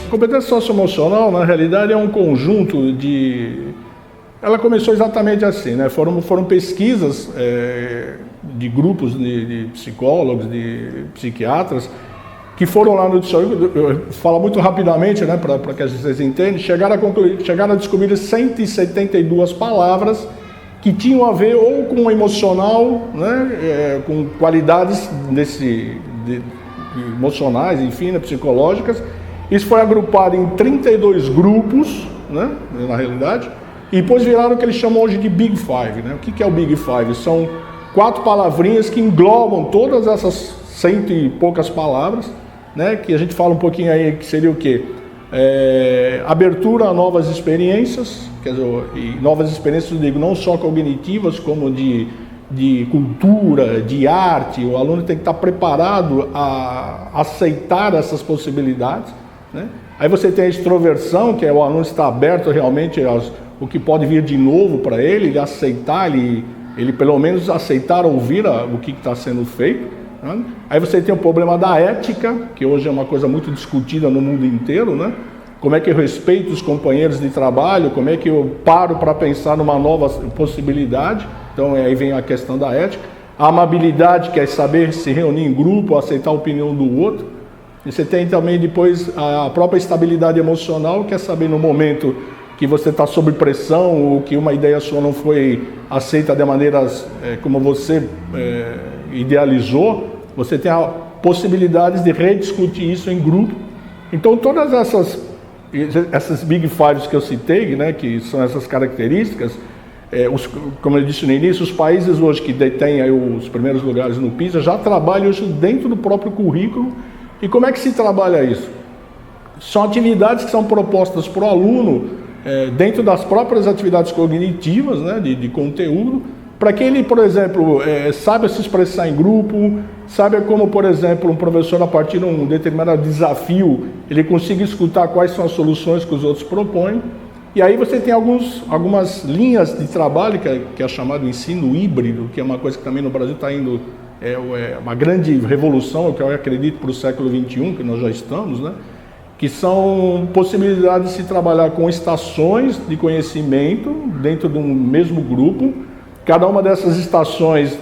Competência socioemocional, na realidade, é um conjunto de... Ela começou exatamente assim, né? Foram pesquisas de grupos de psicólogos, de psiquiatras, que foram lá no dicionário, eu falo muito rapidamente, né, para que vocês entendam, chegaram a descobrir 172 palavras que tinham a ver ou com o emocional, né, com qualidades emocionais, enfim, né, psicológicas. Isso foi agrupado em 32 grupos, né, na realidade, e depois viraram o que eles chamam hoje de Big Five. Né? O que é o Big Five? São 4 palavrinhas que englobam todas essas 100 e poucas palavras, né? Que a gente fala um pouquinho aí, que seria o quê? Abertura a novas experiências, quer dizer, e novas experiências, eu digo, não só cognitivas, como de cultura, de arte. O aluno tem que estar preparado a aceitar essas possibilidades, né? Aí você tem a extroversão, que é o aluno estar aberto realmente o que pode vir de novo para ele aceitar, ele pelo menos aceitar ouvir o que está sendo feito, né? Aí você tem o problema da ética, que hoje é uma coisa muito discutida no mundo inteiro, né? Como é que eu respeito os companheiros de trabalho, como é que eu paro para pensar numa nova possibilidade. Então aí vem a questão da ética. A amabilidade, que é saber se reunir em grupo, aceitar a opinião do outro. E você tem também depois a própria estabilidade emocional, que é saber no momento que você está sob pressão ou que uma ideia sua não foi aceita de maneiras como você idealizou, você tem a possibilidade de rediscutir isso em grupo. Então todas essas Big Fives que eu citei, né, que são essas características, como eu disse no início, os países hoje que detêm aí os primeiros lugares no PISA já trabalham isso dentro do próprio currículo. E como é que se trabalha isso? São atividades que são propostas para o aluno dentro das próprias atividades cognitivas, né, de conteúdo, para que ele, por exemplo, saiba se expressar em grupo, saiba como, por exemplo, um professor, a partir de um determinado desafio, ele consiga escutar quais são as soluções que os outros propõem. E aí você tem algumas linhas de trabalho, que é chamado ensino híbrido, que é uma coisa que também no Brasil está indo, uma grande revolução, que eu acredito para o século XXI, que nós já estamos, né? Que são possibilidades de se trabalhar com estações de conhecimento dentro de um mesmo grupo. Cada uma dessas estações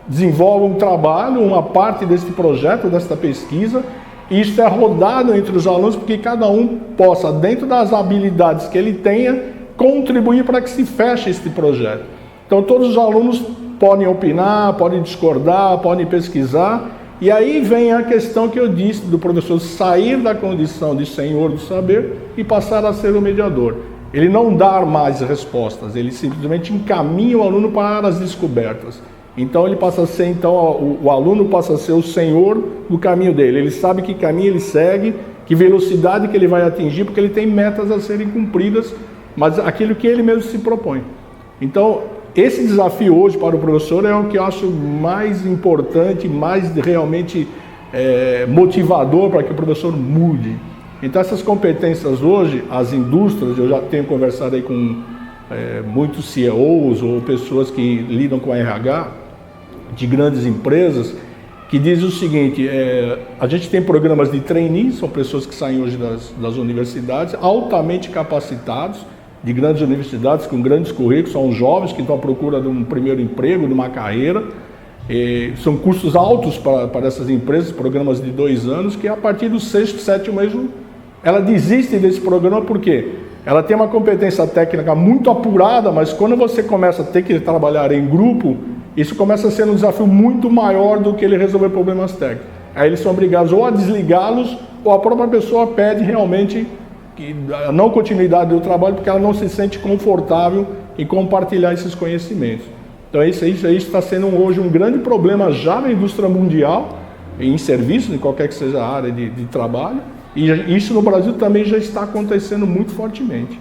desenvolve um trabalho, uma parte desse projeto, desta pesquisa, e isso é rodado entre os alunos, porque cada um possa, dentro das habilidades que ele tenha, contribuir para que se feche este projeto. Então todos os alunos podem opinar, podem discordar, podem pesquisar. E aí vem a questão que eu disse do professor sair da condição de senhor do saber e passar a ser o mediador. Ele não dá mais respostas, ele simplesmente encaminha o aluno para as descobertas. Então ele passa a ser, o aluno passa a ser o senhor do caminho dele. Ele sabe que caminho ele segue, que velocidade que ele vai atingir, porque ele tem metas a serem cumpridas, mas aquilo que ele mesmo se propõe. Então, esse desafio hoje para o professor é o que eu acho mais importante, mais realmente motivador para que o professor mude. Então essas competências hoje, as indústrias, eu já tenho conversado aí com muitos CEOs ou pessoas que lidam com RH de grandes empresas, que dizem o seguinte, a gente tem programas de trainees, são pessoas que saem hoje das universidades, altamente capacitados, de grandes universidades, com grandes currículos, são jovens que estão à procura de um primeiro emprego, de uma carreira. São custos altos para essas empresas, programas de 2 anos, que a partir do 6º, 7º mês, ela desiste desse programa, porque ela tem uma competência técnica muito apurada, mas quando você começa a ter que trabalhar em grupo, isso começa a ser um desafio muito maior do que ele resolver problemas técnicos. Aí eles são obrigados ou a desligá-los, ou a própria pessoa pede realmente a não continuidade do trabalho, porque ela não se sente confortável em compartilhar esses conhecimentos. Então isso aí está sendo hoje um grande problema já na indústria mundial, em serviços, em qualquer que seja a área de trabalho, e isso no Brasil também já está acontecendo muito fortemente.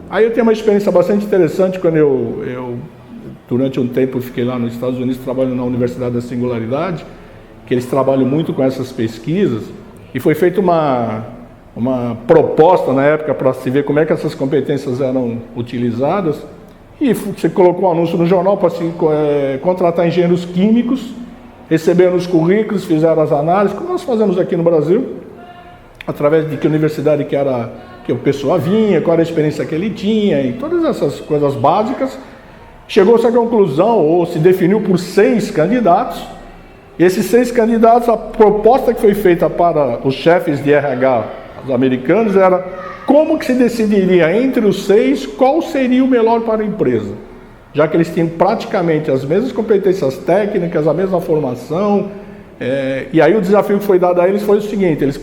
Aí eu tenho uma experiência bastante interessante, quando eu durante um tempo fiquei lá nos Estados Unidos trabalhando na Universidade da Singularidade, que eles trabalham muito com essas pesquisas, e foi feita uma proposta na época para se ver como é que essas competências eram utilizadas, e você colocou um anúncio no jornal para se contratar engenheiros químicos, receberam os currículos, fizeram as análises, como nós fazemos aqui no Brasil, através de que universidade que a pessoa vinha, qual era a experiência que ele tinha e todas essas coisas básicas. Chegou-se à conclusão, ou se definiu por 6 candidatos. E esses 6 candidatos, a proposta que foi feita para os chefes de RH, os americanos, era como que se decidiria entre os 6 qual seria o melhor para a empresa. Já que eles tinham praticamente as mesmas competências técnicas, a mesma formação. E aí o desafio que foi dado a eles foi o seguinte: eles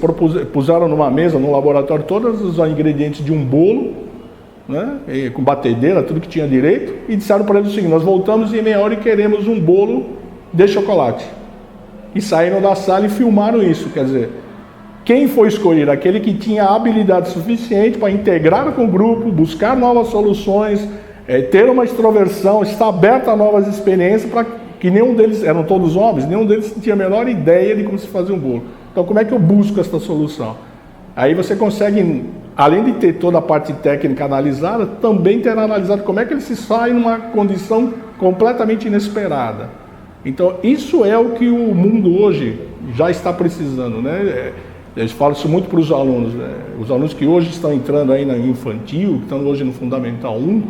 puseram numa mesa, no laboratório, todos os ingredientes de um bolo, né, com batedeira, tudo que tinha direito, e disseram para eles o seguinte: nós voltamos em meia hora e queremos um bolo de chocolate. E saíram da sala e filmaram isso. Quer dizer, quem foi escolhido? Aquele que tinha habilidade suficiente para integrar com o grupo, buscar novas soluções, ter uma extroversão, estar aberto a novas experiências, para que nenhum deles, eram todos homens, nenhum deles tinha a menor ideia de como se fazia um bolo. Então, como é que eu busco essa solução? Aí você consegue, além de ter toda a parte técnica analisada, também ter analisado como é que ele se sai numa condição completamente inesperada. Então, isso é o que o mundo hoje já está precisando, né? Eles falam isso muito para os alunos, né? Os alunos que hoje estão entrando aí na infantil, que estão hoje no Fundamental 1,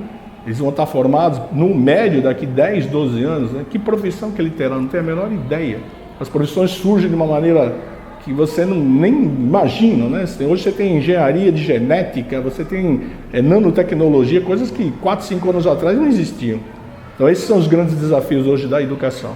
eles vão estar formados no médio daqui 10, 12 anos, né? Que profissão que ele terá? Não tem a menor ideia. As profissões surgem de uma maneira que você nem imagina, né? Hoje você tem engenharia de genética, você tem nanotecnologia, coisas que 4, 5 anos atrás não existiam. Então esses são os grandes desafios hoje da educação.